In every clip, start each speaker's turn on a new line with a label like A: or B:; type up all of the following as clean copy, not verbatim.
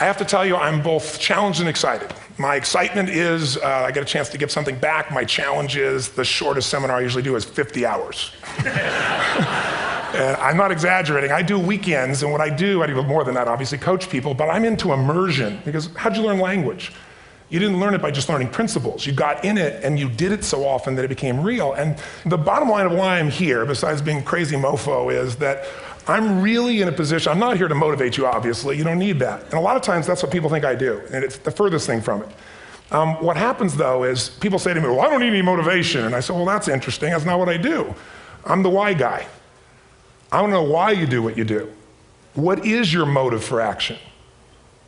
A: I have to tell you, I'm both challenged and excited. My excitement is I get a chance to give something back. My challenge is the shortest seminar I usually do is 50 hours. And I'm not exaggerating. I do weekends, and what I do more than that, obviously, coach people, but I'm into immersion, because how'd you learn language? You didn't learn it by just learning principles. You got in it, and you did it so often that it became real. And the bottom line of why I'm here, besides being crazy mofo, is that I'm really in a position, I'm not here to motivate you, obviously. You don't need that. And a lot of times, that's what people think I do, and it's the furthest thing from it. What happens, though, is people say to me, well, I don't need any motivation. And I say, well, that's interesting. That's not what I do. I'm the why guy. I want to know why you do what you do. What is your motive for action?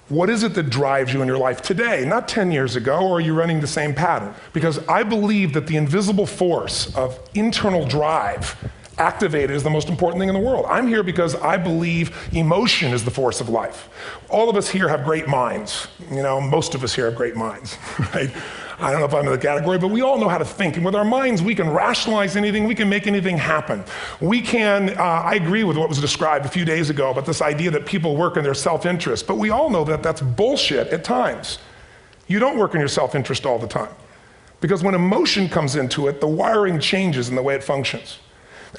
A: What is it that drives you in your life today, not 10 years ago, or are you running the same pattern? Because I believe that the invisible force of internal drive activated is the most important thing in the world. I'm here because I believe emotion is the force of life. All of us here have great minds. Most of us here have great minds, right? I don't know if I'm in the category, but we all know how to think. And with our minds, we can rationalize anything. We can make anything happen. We can, I agree with what was described a few days ago about this idea that people work in their self-interest. But we all know that that's bullshit at times. You don't work in your self-interest all the time. Because when emotion comes into it, the wiring changes in the way it functions.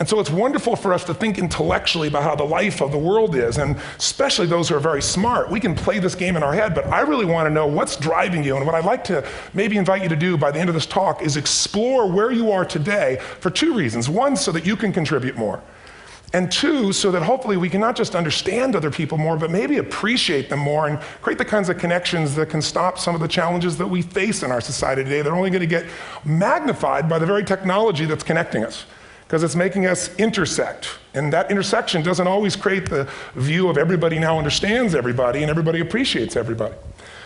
A: And so it's wonderful for us to think intellectually about how the life of the world is, and especially those who are very smart. We can play this game in our head, but I really want to know what's driving you. And what I'd like to maybe invite you to do by the end of this talk is explore where you are today for two reasons. One, so that you can contribute more. And two, so that hopefully we can not just understand other people more, but maybe appreciate them more and create the kinds of connections that can stop some of the challenges that we face in our society today. They're only going to get magnified by the very technology that's connecting us, because it's making us intersect. And that intersection doesn't always create the view of everybody now understands everybody and everybody appreciates everybody.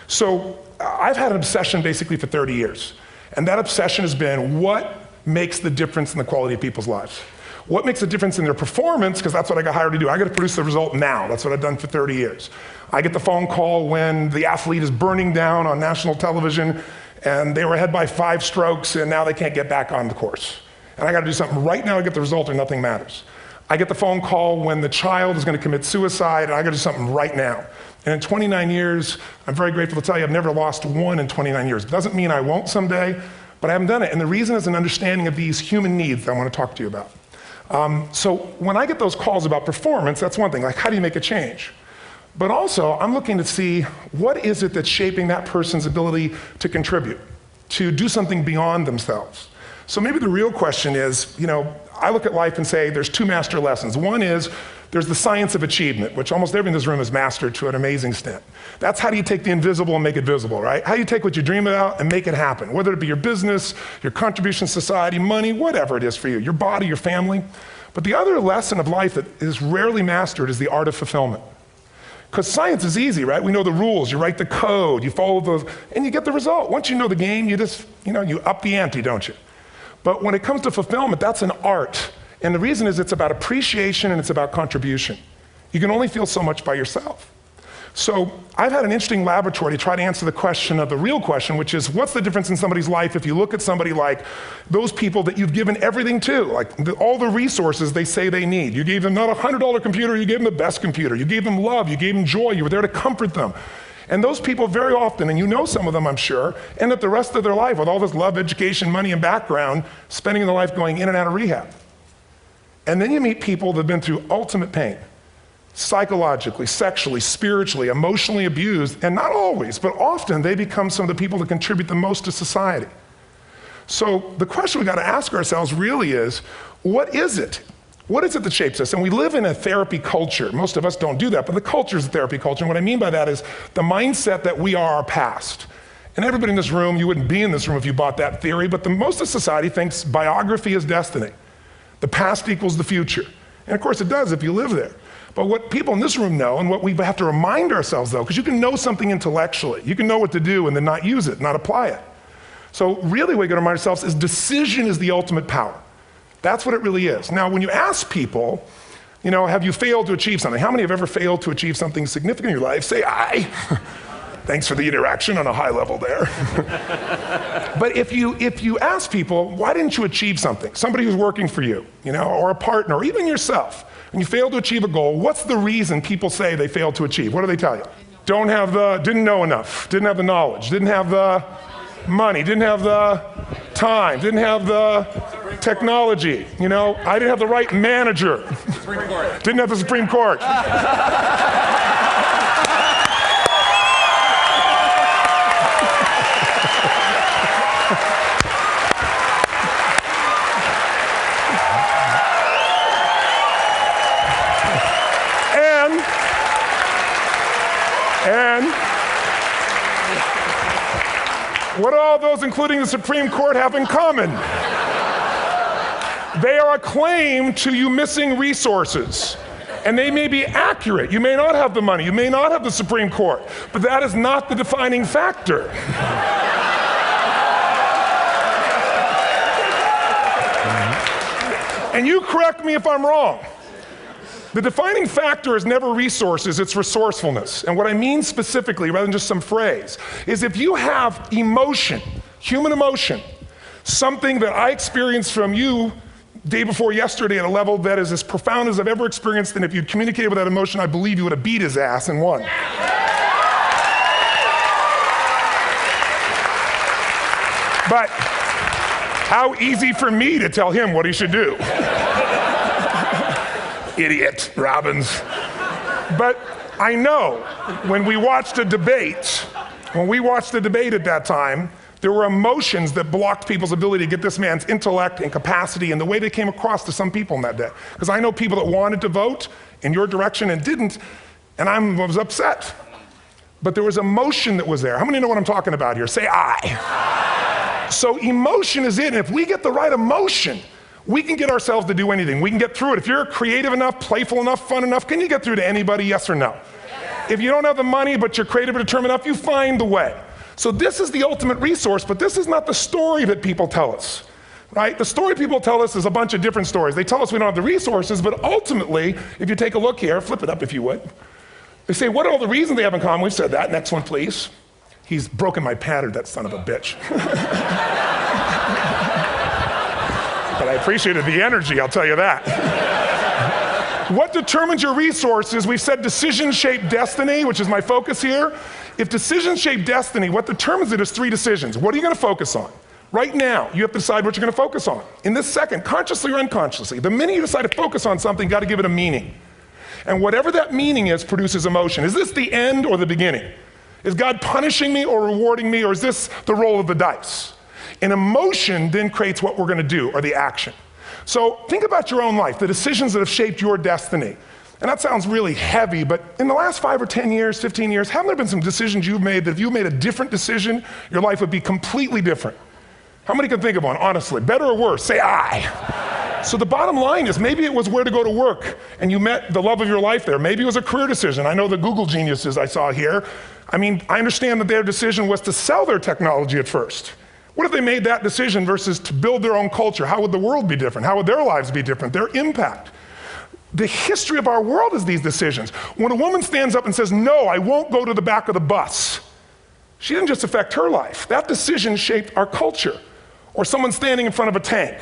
A: So I've had an obsession basically for 30 years. And that obsession has been what makes the difference in the quality of people's lives? What makes a difference in their performance? Because that's what I got hired to do. I got to produce the result now. That's what I've done for 30 years. I get the phone call when the athlete is burning down on national television and they were ahead by 5 strokes and now they can't get back on the course. And I got to do something right now to get the result or nothing matters. I get the phone call when the child is going to commit suicide, and I got to do something right now. And in 29 years, I'm very grateful to tell you I've never lost one in 29 years. It doesn't mean I won't someday, but I haven't done it. And the reason is an understanding of these human needs that I want to talk to you about. So when I get those calls about performance, that's one thing, like how do you make a change? But also, I'm looking to see what is it that's shaping that person's ability to contribute, to do something beyond themselves. So maybe the real question is, I look at life and say there's 2 master lessons. One is there's the science of achievement, which almost everyone in this room has mastered to an amazing extent. That's how do you take the invisible and make it visible, right? How do you take what you dream about and make it happen, whether it be your business, your contribution to society, money, whatever it is for you, your body, your family. But the other lesson of life that is rarely mastered is the art of fulfillment. Because science is easy, right? We know the rules, you write the code, you follow and you get the result. Once you know the game, you just, you up the ante, don't you? But when it comes to fulfillment, that's an art. And the reason is it's about appreciation and it's about contribution. You can only feel so much by yourself. So I've had an interesting laboratory to try to answer the question of the real question, which is what's the difference in somebody's life if you look at somebody like those people that you've given everything to, like all the resources they say they need. You gave them not a $100 computer, you gave them the best computer. You gave them love, you gave them joy, you were there to comfort them. And those people very often, and you know some of them I'm sure, end up the rest of their life with all this love, education, money, and background, spending their life going in and out of rehab. And then you meet people that have been through ultimate pain, psychologically, sexually, spiritually, emotionally abused, and not always, but often they become some of the people that contribute the most to society. So the question we got to ask ourselves really is, what is it? What is it that shapes us? And we live in a therapy culture. Most of us don't do that, but the culture is a therapy culture. And what I mean by that is the mindset that we are our past. And everybody in this room, you wouldn't be in this room if you bought that theory, but most of society thinks biography is destiny. The past equals the future. And of course it does if you live there. But what people in this room know, and what we have to remind ourselves though, because you can know something intellectually, you can know what to do and then not use it, not apply it. So really what we got to remind ourselves is decision is the ultimate power. That's what it really is. Now, when you ask people, have you failed to achieve something? How many have ever failed to achieve something significant in your life? Say, I. Thanks for the interaction on a high level there. But if you ask people, why didn't you achieve something? Somebody who's working for you, or a partner, or even yourself, and you failed to achieve a goal, what's the reason people say they failed to achieve? What do they tell you? didn't know enough, didn't have the knowledge, didn't have the money, didn't have the time, didn't have the technology, I didn't have the right manager, didn't have the Supreme Court. And what do all those, including the Supreme Court, have in common? They are a claim to you missing resources. And they may be accurate. You may not have the money. You may not have the Supreme Court. But that is not the defining factor. And you correct me if I'm wrong. The defining factor is never resources, it's resourcefulness. And what I mean specifically, rather than just some phrase, is if you have emotion, human emotion, something that I experienced from you day before yesterday at a level that is as profound as I've ever experienced, and if you'd communicated with that emotion, I believe you would have beat his ass and won. But how easy for me to tell him what he should do. Idiot, Robbins. But I know when we watched a debate at that time, there were emotions that blocked people's ability to get this man's intellect and capacity and the way they came across to some people in that day. Because I know people that wanted to vote in your direction and didn't, and I was upset. But there was emotion that was there. How many know what I'm talking about here? Say I. So emotion is it, and if we get the right emotion, we can get ourselves to do anything. We can get through it. If you're creative enough, playful enough, fun enough, can you get through to anybody, yes or no? Yes. If you don't have the money, but you're creative and determined enough, you find the way. So this is the ultimate resource, but this is not the story that people tell us, right? The story people tell us is a bunch of different stories. They tell us we don't have the resources, but ultimately, if you take a look here, flip it up if you would. They say, what are all the reasons they have in common? We said that. Next one, please. He's broken my pattern, that son of a bitch. But I appreciated the energy, I'll tell you that. What determines your resources? We've said decisions shape destiny, which is my focus here. If decisions shape destiny, what determines it is 3 decisions. What are you going to focus on? Right now, you have to decide what you're going to focus on. In this second, consciously or unconsciously, the minute you decide to focus on something, you've got to give it a meaning. And whatever that meaning is produces emotion. Is this the end or the beginning? Is God punishing me or rewarding me, or is this the roll of the dice? And emotion then creates what we're going to do, or the action. So think about your own life, the decisions that have shaped your destiny. And that sounds really heavy, but in the last 5 or 10 years, 15 years, haven't there been some decisions you've made that if you made a different decision, your life would be completely different? How many can think of one, honestly? Better or worse? Say I. So the bottom line is maybe it was where to go to work and you met the love of your life there. Maybe it was a career decision. I know the Google geniuses I saw here. I understand that their decision was to sell their technology at first. What if they made that decision versus to build their own culture? How would the world be different? How would their lives be different? Their impact. The history of our world is these decisions. When a woman stands up and says, no, I won't go to the back of the bus, she didn't just affect her life. That decision shaped our culture. Or someone standing in front of a tank.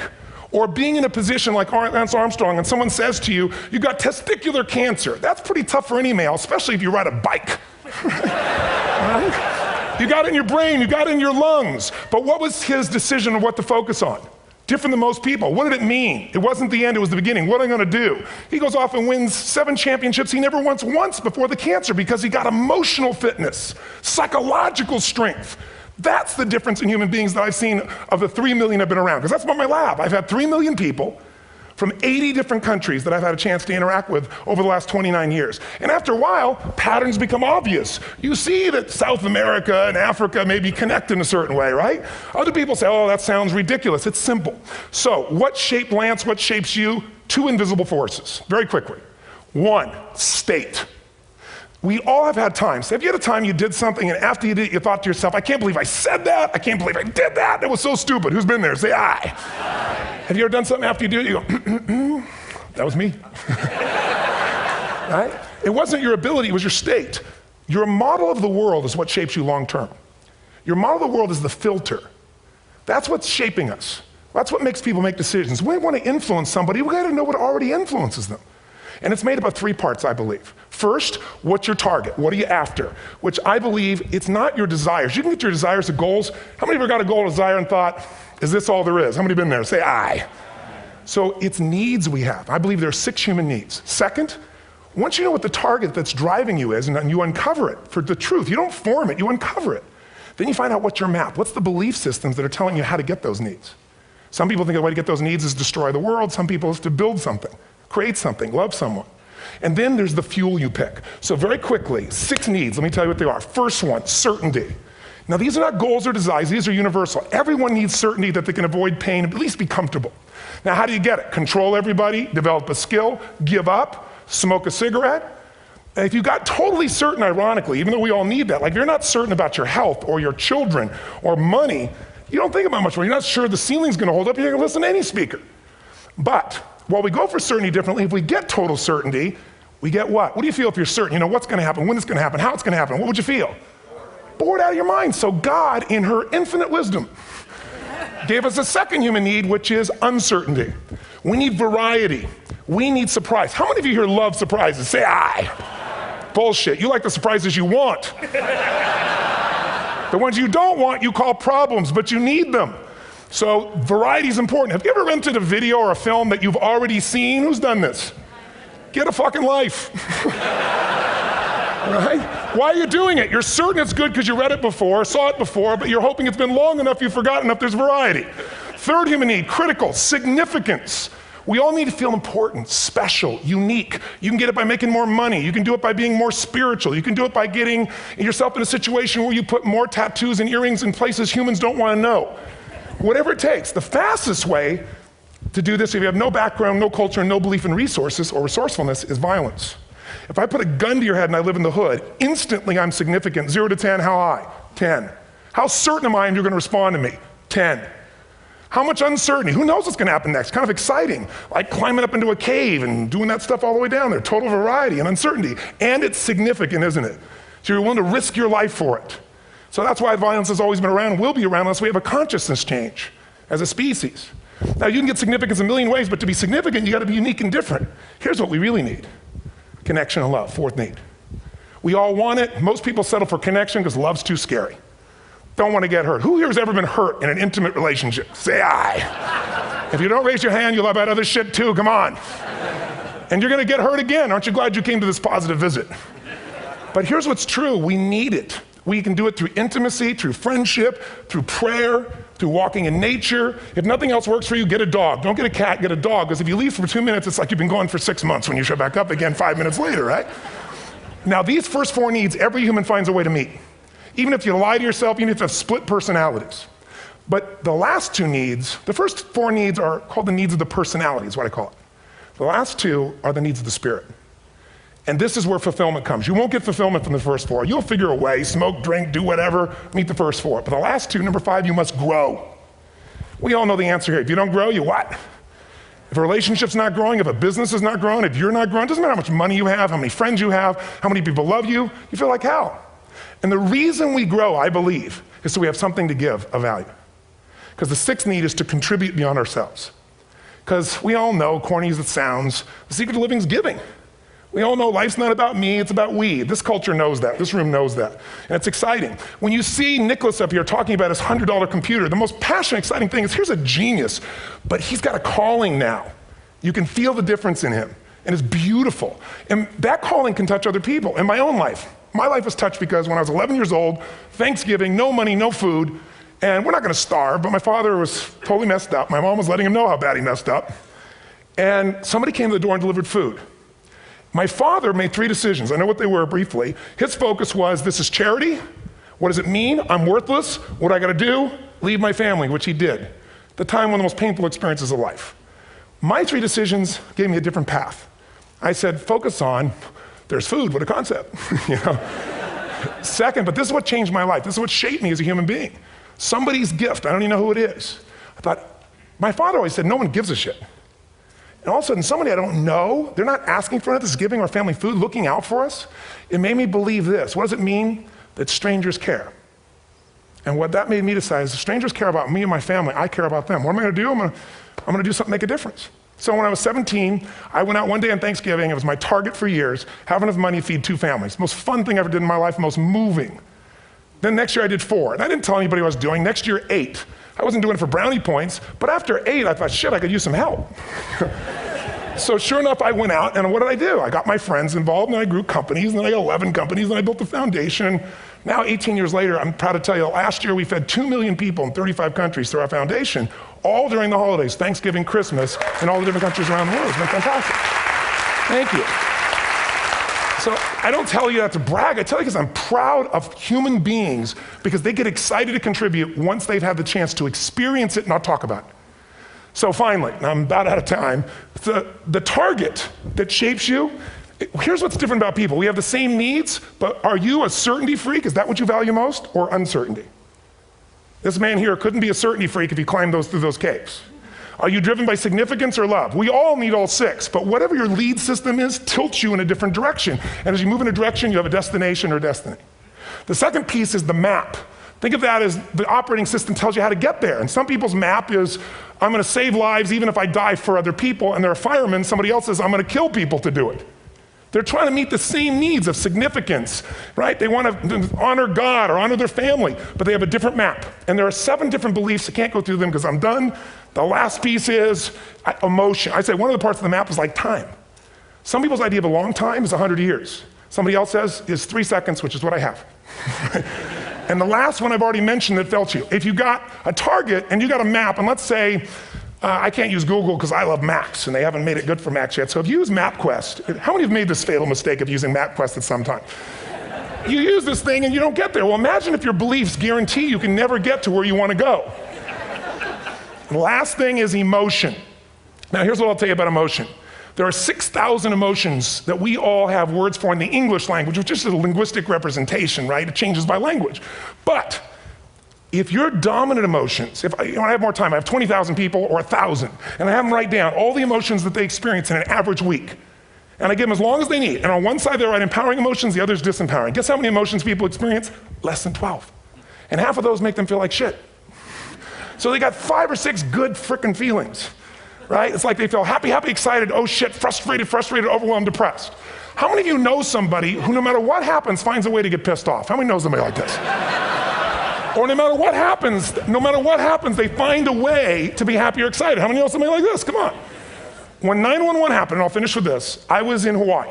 A: Or being in a position like Lance Armstrong and someone says to you, you got testicular cancer. That's pretty tough for any male, especially if you ride a bike. Right? You got it in your brain, you got it in your lungs. But what was his decision of what to focus on? Different than most people. What did it mean? It wasn't the end, it was the beginning. What am I going to do? He goes off and wins 7 championships he never won once before the cancer because he got emotional fitness, psychological strength. That's the difference in human beings that I've seen of the 3 million I've been around. Because that's what my lab. I've had 3 million people from 80 different countries that I've had a chance to interact with over the last 29 years. And after a while, patterns become obvious. You see that South America and Africa may be connected in a certain way, right? Other people say, oh, that sounds ridiculous. It's simple. So what shaped Lance, what shapes you? 2 invisible forces, very quickly. 1, state. We all have had times. Have you had a time you did something and after you did it, you thought to yourself, I can't believe I said that. I can't believe I did that. It was so stupid. Who's been there? Say aye. Have you ever done something after you do it, you go, that was me. Right? It wasn't your ability, it was your state. Your model of the world is what shapes you long term. Your model of the world is the filter. That's what's shaping us. That's what makes people make decisions. When we want to influence somebody, we got to know what already influences them. And it's made up of 3 parts, I believe. First, what's your target? What are you after? Which I believe it's not your desires. You can get your desires to goals. How many of you got a goal, desire, and thought, is this all there is? How many have been there? Say aye. So it's needs we have. I believe there are 6 human needs. Second, once you know what the target that's driving you is and you uncover it for the truth, you don't form it, you uncover it. Then you find out what's your map. What's the belief systems that are telling you how to get those needs? Some people think the way to get those needs is destroy the world. Some people is to build something, create something, love someone. And then there's the fuel you pick. So very quickly, 6 needs, let me tell you what they are. First one, certainty. Now these are not goals or desires, these are universal. Everyone needs certainty that they can avoid pain, at least be comfortable. Now how do you get it? Control everybody, develop a skill, give up, smoke a cigarette. And if you got totally certain, ironically, even though we all need that, like if you're not certain about your health or your children or money, you don't think about much more. You're not sure the ceiling's gonna hold up, you're gonna listen to any speaker. But while we go for certainty differently, if we get total certainty, we get what? What do you feel if you're certain? You know what's gonna happen, when it's gonna happen, how it's gonna happen, what would you feel? Bored out of your mind. So God, in her infinite wisdom, gave us a second human need, which is uncertainty. We need variety. We need surprise. How many of you here love surprises? Say aye. Bullshit. You like the surprises you want. The ones you don't want, you call problems, but you need them. So variety is important. Have you ever rented a video or a film that you've already seen? Who's done this? Get a fucking life. Right? Why are you doing it? You're certain it's good because you read it before, saw it before, but you're hoping it's been long enough you've forgotten enough there's variety. Third human need, critical, significance. We all need to feel important, special, unique. You can get it by making more money. You can do it by being more spiritual. You can do it by getting yourself in a situation where you put more tattoos and earrings in places humans don't want to know. Whatever it takes. The fastest way to do this, if you have no background, no culture, and no belief in resources or resourcefulness, is violence. If I put a gun to your head and I live in the hood, instantly I'm significant. 0 to 10, how high? 10. How certain am I you're gonna respond to me? 10. How much uncertainty? Who knows what's gonna happen next? Kind of exciting, like climbing up into a cave and doing that stuff all the way down there. Total variety and uncertainty. And it's significant, isn't it? So you're willing to risk your life for it. So that's why violence has always been around and will be around unless we have a consciousness change as a species. Now you can get significance a million ways, but to be significant, you gotta be unique and different. Here's what we really need. Connection and love, fourth need. We all want it. Most people settle for connection because love's too scary. Don't want to get hurt. Who here has ever been hurt in an intimate relationship? Say aye. If you don't raise your hand, you'll have about other shit too, come on. And you're gonna get hurt again. Aren't you glad you came to this positive visit? But here's what's true, we need it. We can do it through intimacy, through friendship, through prayer, through walking in nature. If nothing else works for you, get a dog. Don't get a cat, get a dog, because if you leave for 2 minutes, it's like you've been gone for 6 months when you show back up again 5 minutes later, right? Now these first 4 needs, every human finds a way to meet. Even if you lie to yourself, even if you have split personalities. But the last 2 needs, the first 4 needs are called the needs of the personality, is what I call it. The last 2 are the needs of the spirit. And this is where fulfillment comes. You won't get fulfillment from the first 4. You'll figure a way, smoke, drink, do whatever, meet the first 4. But the last 2, number 5, you must grow. We all know the answer here. If you don't grow, you what? If a relationship's not growing, if a business is not growing, if you're not growing, it doesn't matter how much money you have, how many friends you have, how many people love you, you feel like hell. And the reason we grow, I believe, is so we have something to give of value. Because the 6th need is to contribute beyond ourselves. Because we all know, corny as it sounds, the secret to living is giving. We all know life's not about me, it's about we. This culture knows that, this room knows that. And it's exciting. When you see Nicholas up here talking about his $100 computer, the most passionate, exciting thing is here's a genius, but he's got a calling now. You can feel the difference in him, and it's beautiful. And that calling can touch other people. In my own life, my life was touched because when I was 11 years old, Thanksgiving, no money, no food, and we're not gonna starve, but my father was totally messed up. My mom was letting him know how bad he messed up. And somebody came to the door and delivered food. My father made 3 decisions. I know what they were briefly. His focus was, this is charity. What does it mean? I'm worthless. What I gotta do? Leave my family, which he did. The time, one of the most painful experiences of life. My 3 decisions gave me a different path. I said, focus on, there's food, what a concept, you know? Second, but this is what changed my life. This is what shaped me as a human being. Somebody's gift, I don't even know who it is. I thought, my father always said, no one gives a shit. And all of a sudden, somebody I don't know, they're not asking for it, this is giving our family food, looking out for us. It made me believe this. What does it mean? That strangers care. And what that made me decide is if strangers care about me and my family, I care about them. What am I gonna do? I'm gonna do something to make a difference. So when I was 17, I went out one day on Thanksgiving. It was my target for years, have enough money to feed 2 families. Most fun thing I ever did in my life, most moving. Then next year I did 4, and I didn't tell anybody what I was doing. Next year, 8. I wasn't doing it for brownie points, but after 8, I thought, shit, I could use some help. So sure enough, I went out, and what did I do? I got my friends involved, and I grew companies, and then I got 11 companies, and I built a foundation. Now, 18 years later, I'm proud to tell you, last year we fed 2 million people in 35 countries through our foundation, all during the holidays, Thanksgiving, Christmas, in all the different countries around the world. It's been fantastic. Thank you. So I don't tell you that to brag, I tell you because I'm proud of human beings because they get excited to contribute once they've had the chance to experience it and not talk about it. So finally, and I'm about out of time, the target that shapes you, here's what's different about people. We have the same needs, but are you a certainty freak? Is that what you value most, or uncertainty? This man here couldn't be a certainty freak if he climbed through those caves. Are you driven by significance or love? We all need all 6, but whatever your lead system is tilts you in a different direction. And as you move in a direction, you have a destination or destiny. The second piece is the map. Think of that as the operating system tells you how to get there. And some people's map is, I'm gonna save lives even if I die for other people, and they're a fireman. Somebody else says, I'm gonna kill people to do it. They're trying to meet the same needs of significance, right? They want to honor God or honor their family, but they have a different map. And there are 7 different beliefs. I can't go through them because I'm done. The last piece is emotion. I say one of the parts of the map is like time. Some people's idea of a long time is 100 years. Somebody else says is 3 seconds, which is what I have. And the last one I've already mentioned that felt you. If you got a target and you got a map, and let's say, I can't use Google because I love maps, and they haven't made it good for Macs yet. So if you use MapQuest, how many have made this fatal mistake of using MapQuest at some time? You use this thing and you don't get there. Well, imagine if your beliefs guarantee you can never get to where you want to go. The last thing is emotion. Now here's what I'll tell you about emotion. There are 6,000 emotions that we all have words for in the English language, which is a linguistic representation, right? It changes by language. But if your dominant emotions, if I have more time, I have 20,000 people or 1,000, and I have them write down all the emotions that they experience in an average week. And I give them as long as they need. And on one side they write empowering emotions, the other is disempowering. Guess how many emotions people experience? Less than 12. And half of those make them feel like shit. So they got 5 or 6 good frickin' feelings, right? It's like they feel happy, happy, excited, oh shit, frustrated, overwhelmed, depressed. How many of you know somebody who no matter what happens finds a way to get pissed off? How many know somebody like this? Or no matter what happens, they find a way to be happy or excited. How many know somebody like this? Come on. When 9/11 happened, and I'll finish with this, I was in Hawaii.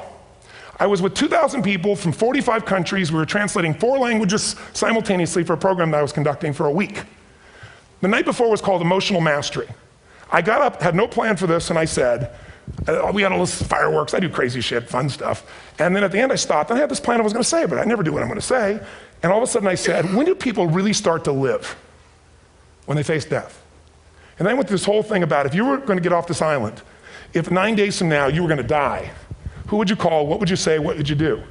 A: I was with 2,000 people from 45 countries. We were translating 4 languages simultaneously for a program that I was conducting for a week. The night before was called Emotional Mastery. I got up, had no plan for this, and I said, we had all this fireworks, I do crazy shit, fun stuff. And then at the end I stopped, and I had this plan I was gonna say, but I never do what I'm gonna say. And all of a sudden I said, when do people really start to live? When they face death. And then I went through this whole thing about if you were gonna get off this island, if 9 days from now you were gonna die, who would you call, what would you say, what would you do?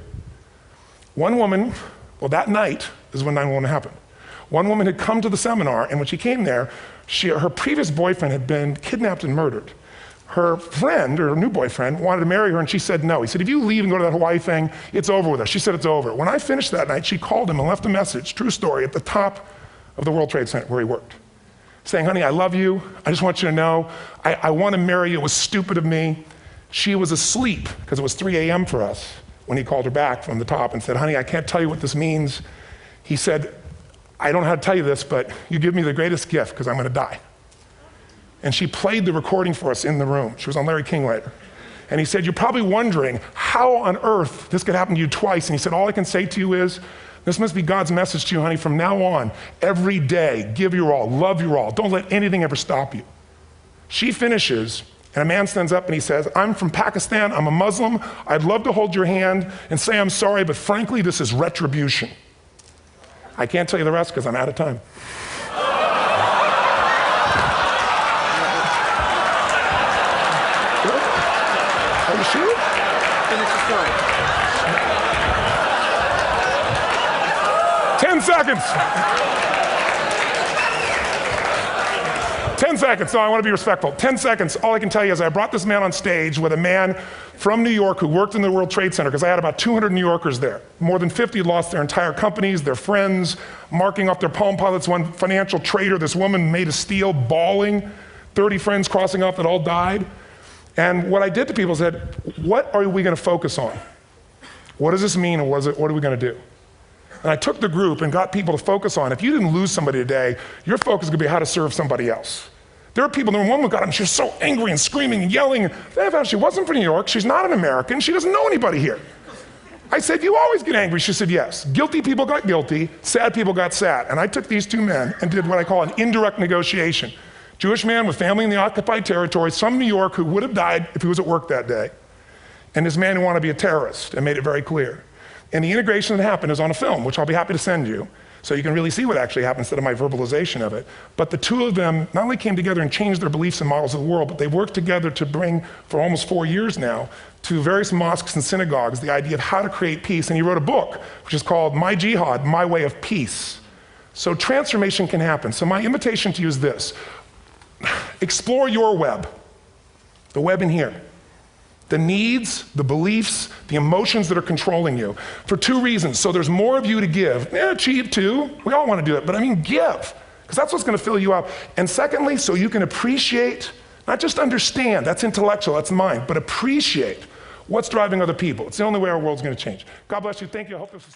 A: One woman, well that night is when 9/11 happened. One woman had come to the seminar, and when she came there, her previous boyfriend had been kidnapped and murdered. Her friend, or her new boyfriend, wanted to marry her, and she said no. He said, if you leave and go to that Hawaii thing, it's over with us. She said it's over. When I finished that night, she called him and left a message, true story, at the top of the World Trade Center where he worked, saying, honey, I love you. I just want you to know, I want to marry you. It was stupid of me. She was asleep, because it was 3 a.m. for us, when he called her back from the top and said, honey, I can't tell you what this means. He said, I don't know how to tell you this, but you give me the greatest gift, because I'm going to die. And she played the recording for us in the room. She was on Larry King later. And he said, you're probably wondering how on earth this could happen to you twice. And he said, all I can say to you is, this must be God's message to you, honey. From now on, every day, give your all, love your all. Don't let anything ever stop you. She finishes, and a man stands up and he says, I'm from Pakistan, I'm a Muslim. I'd love to hold your hand and say I'm sorry, but frankly, this is retribution. I can't tell you the rest because I'm out of time. Are you sure? Finish the story. 10 seconds. 10 seconds, no, I want to be respectful. 10 seconds, all I can tell you is I brought this man on stage with a man from New York who worked in the World Trade Center, because I had about 200 New Yorkers there. More than 50 lost their entire companies, their friends, marking off their Palm Pilots, one financial trader, this woman made of steel, bawling, 30 friends crossing off that all died. And what I did to people is said, what are we going to focus on? What does this mean, and what are we going to do? And I took the group and got people to focus on, if you didn't lose somebody today, your focus is going to be how to serve somebody else. There are people, one woman got up and she was so angry and screaming and yelling. She wasn't from New York, she's not an American, she doesn't know anybody here. I said, you always get angry. She said, yes. Guilty people got guilty, sad people got sad. And I took these two men and did what I call an indirect negotiation. Jewish man with family in the occupied territory, from New York, who would have died if he was at work that day. And this man who wanted to be a terrorist, and made it very clear. And the integration that happened is on a film, which I'll be happy to send you, so you can really see what actually happened instead of my verbalization of it. But the two of them not only came together and changed their beliefs and models of the world, but they worked together to bring, for almost 4 years now, to various mosques and synagogues, the idea of how to create peace. And he wrote a book, which is called My Jihad, My Way of Peace. So transformation can happen. So my invitation to you is this. Explore your web, the web in here. The needs, the beliefs, the emotions that are controlling you, for two reasons. So there's more of you to give. Achieve too, we all want to do it, but I mean give, because that's what's going to fill you up. And secondly, so you can appreciate, not just understand, that's intellectual, that's mind, but appreciate what's driving other people. It's the only way our world's going to change. God bless you, thank you, I hope this was